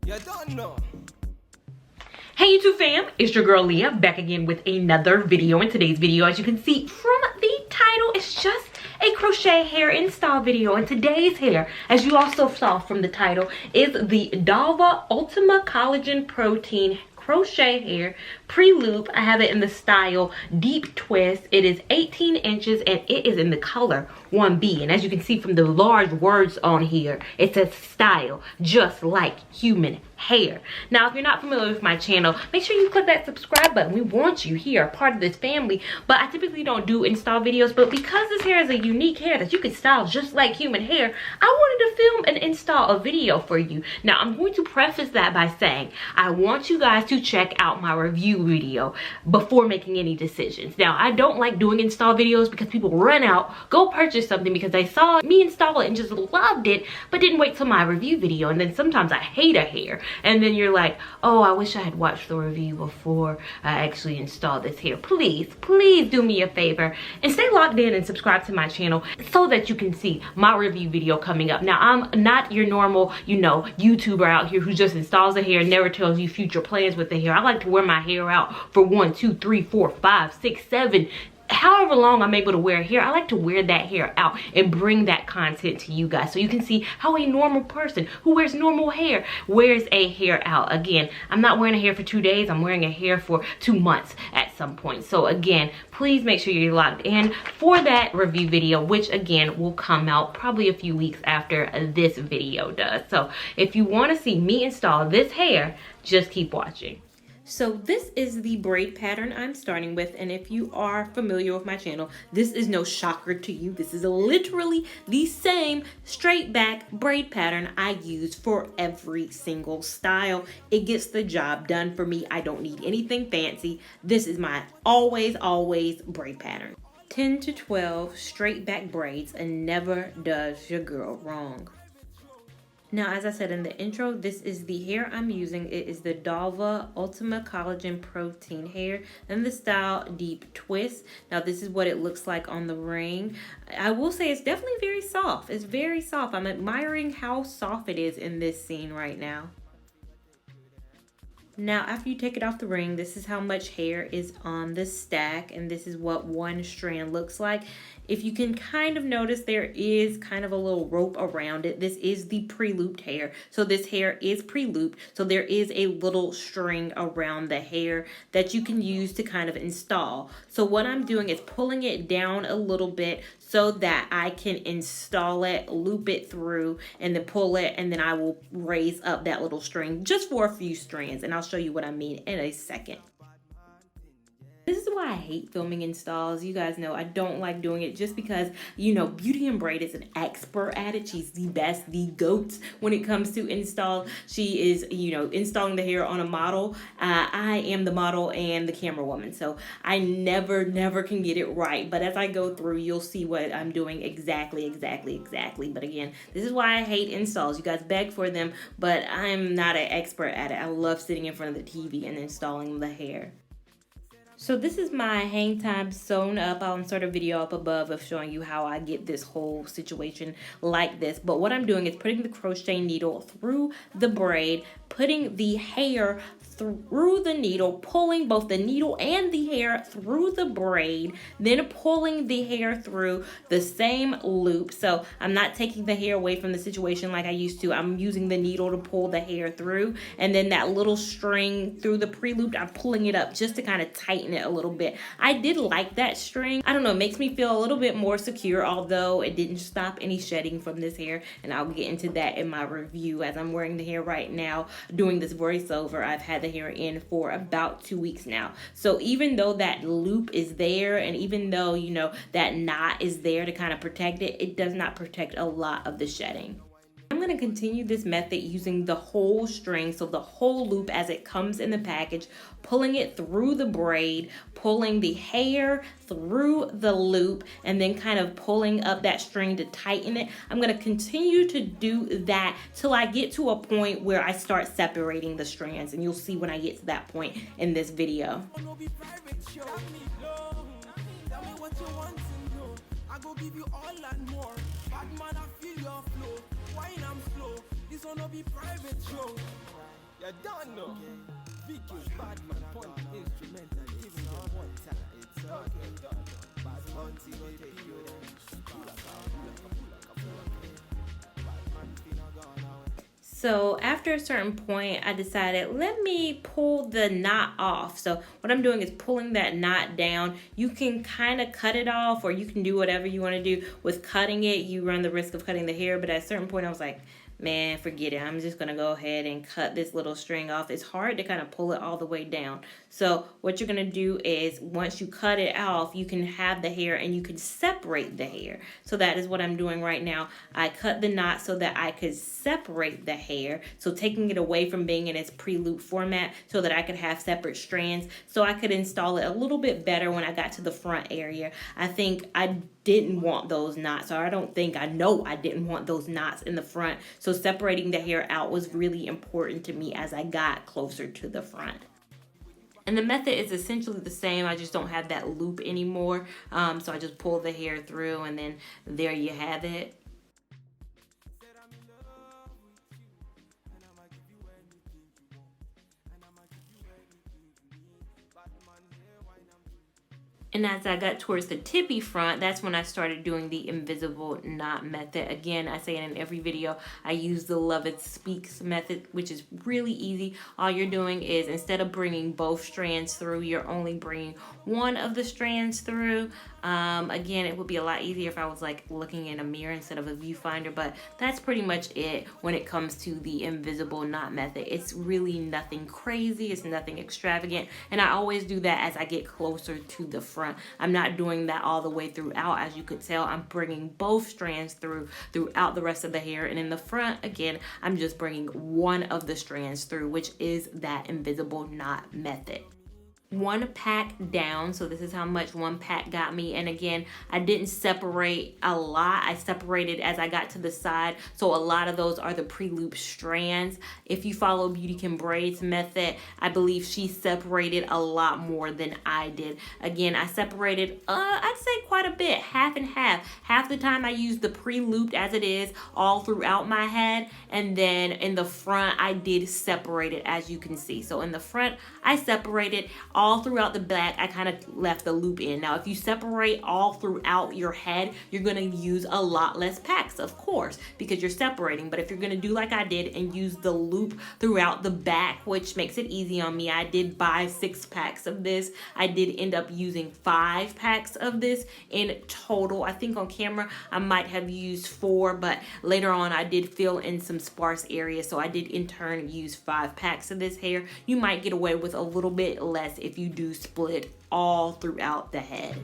You don't know. Hey YouTube fam, it's your girl Leah back again with another video. In today's video, as you can see from the title, it's just a crochet hair install video. And today's hair, as you also saw from the title, is the Dalva Ultima Collagen Protein crochet hair pre-loop. I have it in the style deep twist. It is 18 inches and it is in the color 1B, and as you can see from the large words on here, it says style just like human hair. Now if you're not familiar with my channel, make sure you click that subscribe button. We want you here, a part of this family. But I typically don't do install videos, but because this hair is a unique hair that you can style just like human hair, I wanted to film and install a video for you. Now I'm going to preface that by saying I want you guys to check out my review video before making any decisions. Now I don't like doing install videos because people run out, go purchase something because they saw me install it and just loved it, but didn't wait till my review video. And then sometimes I hate a hair, and then you're like, oh, I wish I had watched the review before I actually installed this hair. Please do me a favor and stay logged in and subscribe to my channel so that you can see my review video coming up. Now I'm not your normal, YouTuber out here who just installs the hair and never tells you future plans with the hair. I like to wear my hair out for 1, 2, 3, 4, 5, 6, 7, however long I'm able to wear hair. I like to wear that hair out and bring that content to you guys so you can see how a normal person who wears normal hair wears a hair out. Again, I'm not wearing a hair for 2 days. I'm wearing a hair for 2 months at some point. So again, please make sure you're logged in for that review video, which again will come out probably a few weeks after this video does. So if you want to see me install this hair, just keep watching. So this is the braid pattern I'm starting with, and if you are familiar with my channel, this is no shocker to you. This is literally the same straight back braid pattern I use for every single style. It gets the job done for me. I don't need anything fancy. This is my always braid pattern. 10 to 12 straight back braids, and never does your girl wrong. Now, as I said in the intro, this is the hair I'm using. It is the Dalva Ultima Collagen Protein hair in the style Deep Twist. Now, this is what it looks like on the ring. I will say it's definitely very soft. It's very soft. I'm admiring how soft it is in this scene right now. Now, after you take it off the ring, this is how much hair is on the stack, and this is what one strand looks like. If you can kind of notice, there is kind of a little rope around it. This is the pre-looped hair. So this hair is pre-looped. So there is a little string around the hair that you can use to kind of install. So what I'm doing is pulling it down a little bit so that I can install it, loop it through, and then pull it, and then I will raise up that little string just for a few strands, and I'll show you what I mean in a second. This is why I hate filming installs. You guys know I don't like doing it just because, Beauty and Braid is an expert at it. She's the best, the GOAT when it comes to install. She is, installing the hair on a model. I am the model and the camera woman. So I never can get it right. But as I go through, you'll see what I'm doing exactly. But again, this is why I hate installs. You guys beg for them, but I'm not an expert at it. I love sitting in front of the TV and installing the hair. So this is my hang time sewn up. I'll insert a video up above of showing you how I get this whole situation like this. But what I'm doing is putting the crochet needle through the braid, putting the hair through the needle, pulling both the needle and the hair through the braid, then pulling the hair through the same loop. So I'm not taking the hair away from the situation like I used to. I'm using the needle to pull the hair through, and then that little string through the pre-loop, I'm pulling it up just to kind of tighten it a little bit. I did like that string. I don't know, it makes me feel a little bit more secure, although it didn't stop any shedding from this hair, and I'll get into that in my review. As I'm wearing the hair right now doing this voiceover, I've had the hair in for about 2 weeks now. So even though that loop is there, and even though that knot is there to kind of protect it, it does not protect a lot of the shedding. I'm going to continue this method using the whole string, so the whole loop as it comes in the package, pulling it through the braid, pulling the hair through the loop, and then kind of pulling up that string to tighten it. I'm going to continue to do that till I get to a point where I start separating the strands, and you'll see when I get to that point in this video. I go give you all and more. Bad man, I feel your flow. Wine I'm slow. This one will be private show. You don't know. Vkillz, bad man, point instrumental, giving them one time. It's okay. Bad man, see go take you then. Bad man, finna gone away. So after a certain point, I decided, let me pull the knot off. So what I'm doing is pulling that knot down. You can kind of cut it off, or you can do whatever you want to do. With cutting it, you run the risk of cutting the hair. But at a certain point, I was like, man, forget it. I'm just going to go ahead and cut this little string off. It's hard to kind of pull it all the way down. So what you're going to do is once you cut it off, you can have the hair and you can separate the hair. So that is what I'm doing right now. I cut the knot so that I could separate the hair. So taking it away from being in its pre-loop format so that I could have separate strands. So I could install it a little bit better when I got to the front area. I think I didn't want those knots, or I know I didn't want those knots in the front. So separating the hair out was really important to me as I got closer to the front. And the method is essentially the same. I just don't have that loop anymore. So I just pull the hair through, and then there you have it. And as I got towards the tippy front, that's when I started doing the invisible knot method. Again, I say it in every video, I use the Love It Speaks method, which is really easy. All you're doing is, instead of bringing both strands through, you're only bringing one of the strands through. Again, it would be a lot easier if I was like looking in a mirror instead of a viewfinder, but that's pretty much it when it comes to the invisible knot method. It's really nothing crazy, it's nothing extravagant, and I always do that as I get closer to the front. I'm not doing that all the way throughout. As you could tell, I'm bringing both strands throughout the rest of the hair, and in the front, again, I'm just bringing one of the strands through, which is that invisible knot method. One pack down, so this is how much one pack got me. And again, I didn't separate a lot. I separated as I got to the side, so a lot of those are the pre-loop strands. If you follow Beautykin Braid's method, I believe she separated a lot more than I did. Again, I separated I'd say quite a bit, half and half. Half the time I used the pre-looped as it is all throughout my head, and then in the front I did separate it, as you can see. So in the front I separated all throughout the back. I kind of left the loop in. Now, if you separate all throughout your head, you're going to use a lot less packs, of course, because you're separating. But if you're going to do like I did and use the loop throughout the back, which makes it easy on me, I did buy 6 packs of this. I did end up using 5 packs of this in total. I think on camera I might have used 4, but later on I did fill in some sparse areas, so I did in turn use 5 packs of this hair. You might get away with a little bit less if you do split all throughout the head.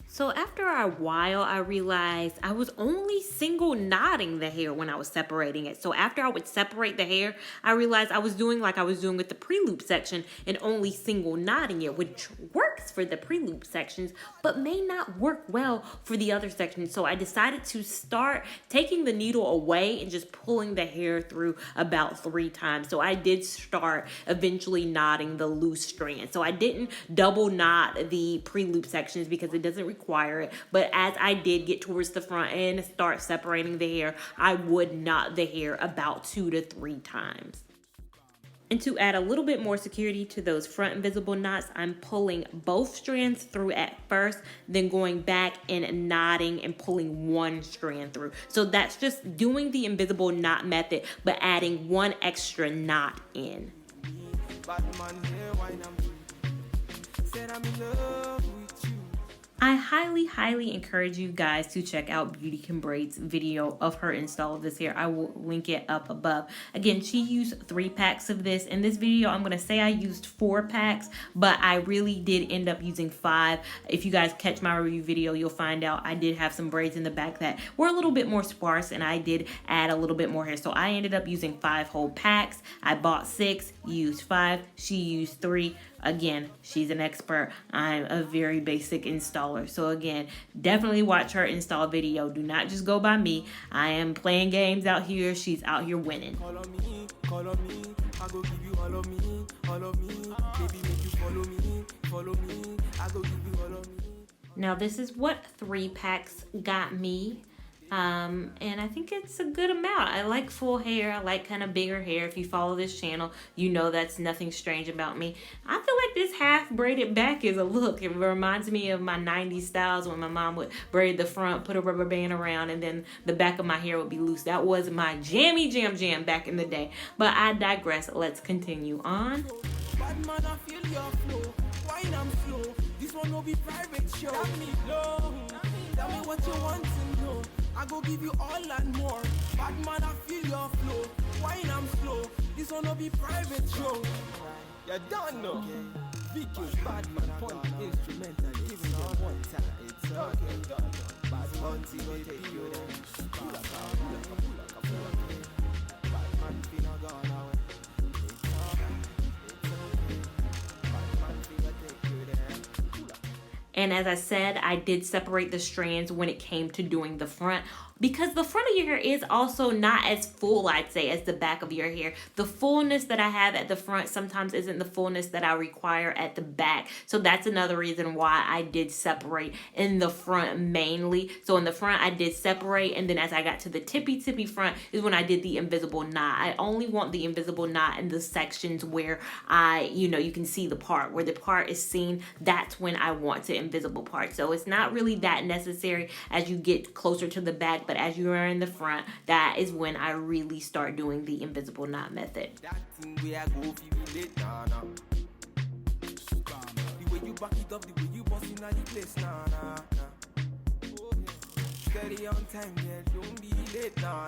So after a while, I realized I was only single knotting the hair when I was separating it. So after I would separate the hair, I realized I was doing like I was doing with the pre-loop section and only single knotting it, which works for the pre-loop sections, but may not work well for the other sections. So I decided to start taking the needle away and just pulling the hair through about 3 times. So I did start eventually knotting the loose strand. So I didn't double knot the pre-loop sections because it doesn't require it, but as I did get towards the front and start separating the hair, I would knot the hair about 2 to 3 times. And to add a little bit more security to those front invisible knots, I'm pulling both strands through at first, then going back and knotting and pulling one strand through. So that's just doing the invisible knot method, but adding 1 extra knot in. I highly encourage you guys to check out Beautykin Braid's video of her install of this hair. I will link it up above. Again, she used 3 packs of this. In this video, I'm going to say I used 4 packs, but I really did end up using 5. If you guys catch my review video, you'll find out I did have some braids in the back that were a little bit more sparse, and I did add a little bit more hair. So I ended up using 5 whole packs. I bought 6, used 5, she used 3. Again, she's an expert. I'm a very basic installer. So again, definitely watch her install video. Do not just go by me. I am playing games out here. She's out here winning. Call on me, I go give you all of me, baby, make you follow me, I go give you all of me. Now this is what 3 packs got me. And I think it's a good amount. I like full hair. I like kind of bigger hair. If you follow this channel, you know that's nothing strange about me. I feel like this half braided back is a look. It reminds me of my 90s styles when my mom would braid the front, put a rubber band around, and then the back of my hair would be loose. That was my jammy jam back in the day. But I digress. Let's continue on. Bad man, I feel your flow. Wine, I'm slow. This one will be private show. Tell me what you want to know. I go give you all and more. Bad man, I feel your flow. Wine, I'm slow. This one will be private show. You don't know. Vkillz, bad man, point instrumental. Giving them one time. It's okay. Bad man, see what take you there. Pull up. Bad man, feel not gone away. It's okay. Bad man, feel what take you there. Pull up. And as I said, I did separate the strands when it came to doing the front, because the front of your hair is also not as full, I'd say, as the back of your hair. The fullness that I have at the front sometimes isn't the fullness that I require at the back. So that's another reason why I did separate in the front mainly. So in the front, I did separate, and then as I got to the tippy front is when I did the invisible knot. I only want the invisible knot in the sections where you can see the part. Where the part is seen, that's when I want the invisible part. So it's not really that necessary as you get closer to the back, but as you are in the front, that is when I really start doing the invisible knot method. That thing where I go feel it, nah. The way you back it up, the way you bust in the place, nah. Steady on time, yeah, don't be late, nah.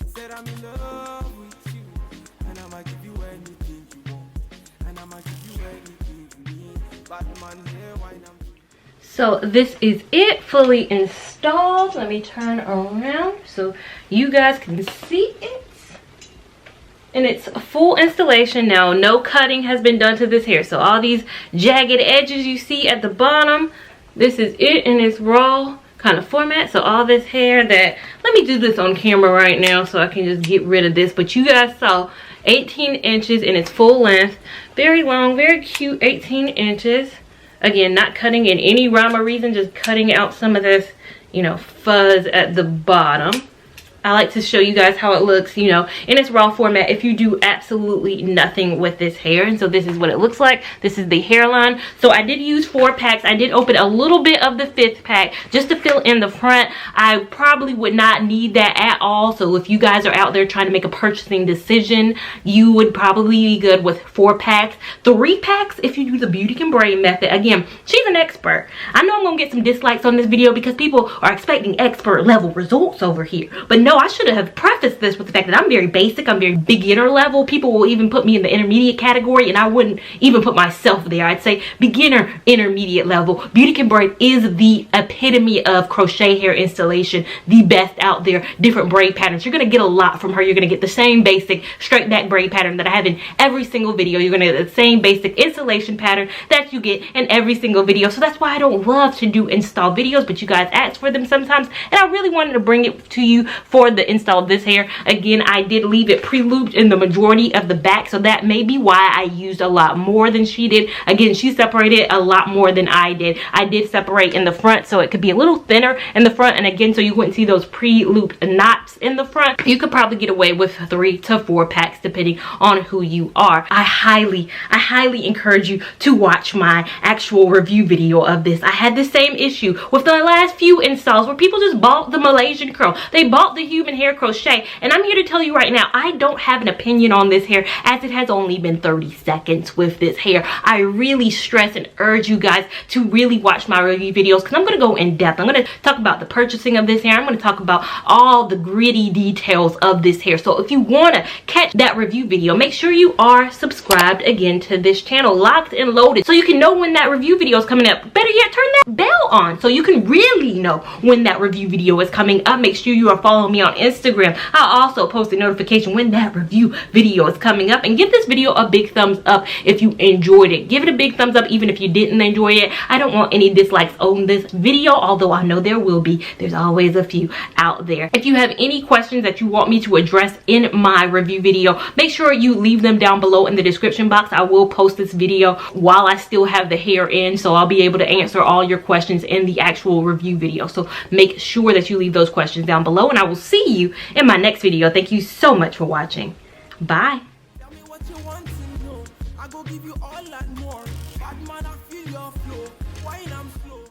Said I'm in love with you, and I'ma give you anything you want, and I'ma give you anything you need. Bad man here, wine I'm. So this is it, fully installed. Let me turn around so you guys can see it. And it's a full installation now. No cutting has been done to this hair. So all these jagged edges you see at the bottom, this is it in its raw kind of format. So all this hair that, let me do this on camera right now so I can just get rid of this. But you guys saw 18 inches in its full length. Very long, very cute, 18 inches. Again, not cutting in any rhyme or reason, just cutting out some of this, fuzz at the bottom. I like to show you guys how it looks, in its raw format if you do absolutely nothing with this hair. And so this is what it looks like. This is the hairline. So I did use 4 packs. I did open a little bit of the 5th pack just to fill in the front. I probably would not need that at all. So if you guys are out there trying to make a purchasing decision, you would probably be good with 4 packs. 3 packs if you do the beauty and braid method. Again, she's an expert. I know I'm going to get some dislikes on this video because people are expecting expert level results over here. But no, I should have prefaced this with the fact that I'm very basic. I'm very beginner level. People will even put me in the intermediate category, and I wouldn't even put myself there. I'd say beginner, intermediate level. Beauty and braid is the epitome of crochet hair installation. The best out there. Different braid patterns. You're going to get a lot from her. You're going to get the same basic straight back braid pattern that I have in every single video. You're going to get the same basic installation pattern that you get in every single video. So that's why I don't love to do install videos, but you guys ask for them sometimes, and I really wanted to bring it to you for the install of this hair. Again, I did leave it pre-looped in the majority of the back, so that may be why I used a lot more than she did. Again, she separated a lot more than I did. I did separate in the front so it could be a little thinner in the front, and again, so you wouldn't see those pre-looped knots in the front. You could probably get away with 3 to 4 packs depending on who you are. I highly encourage you to watch my actual review video of this. I had the same issue with the last few installs where people just bought the Malaysian curl. They bought the human hair crochet, and I'm here to tell you right now, I don't have an opinion on this hair as it has only been 30 seconds with this hair. I really stress and urge you guys to really watch my review videos because I'm going to go in depth. I'm going to talk about the purchasing of this hair. I'm going to talk about all the gritty details of this hair. So if you want to catch that review video, make sure you are subscribed again to this channel, locked and loaded, so you can know when that review video is coming up. Better yet, turn that bell on so you can really know when that review video is coming up. Make sure you are following me me on Instagram. I'll also post a notification when that review video is coming up. And give this video a big thumbs up if you enjoyed it. Give it a big thumbs up even if you didn't enjoy it. I don't want any dislikes on this video, although I know there will be. There's always a few out there. If you have any questions that you want me to address in my review video, make sure you leave them down below in the description box. I will post this video while I still have the hair in, so I'll be able to answer all your questions in the actual review video. So make sure that you leave those questions down below, and I will see you in my next video. Thank you so much for watching. Bye. Tell me what you want to know. I go give you all and more. Bad man, I feel your flow. Wine, I'm slow.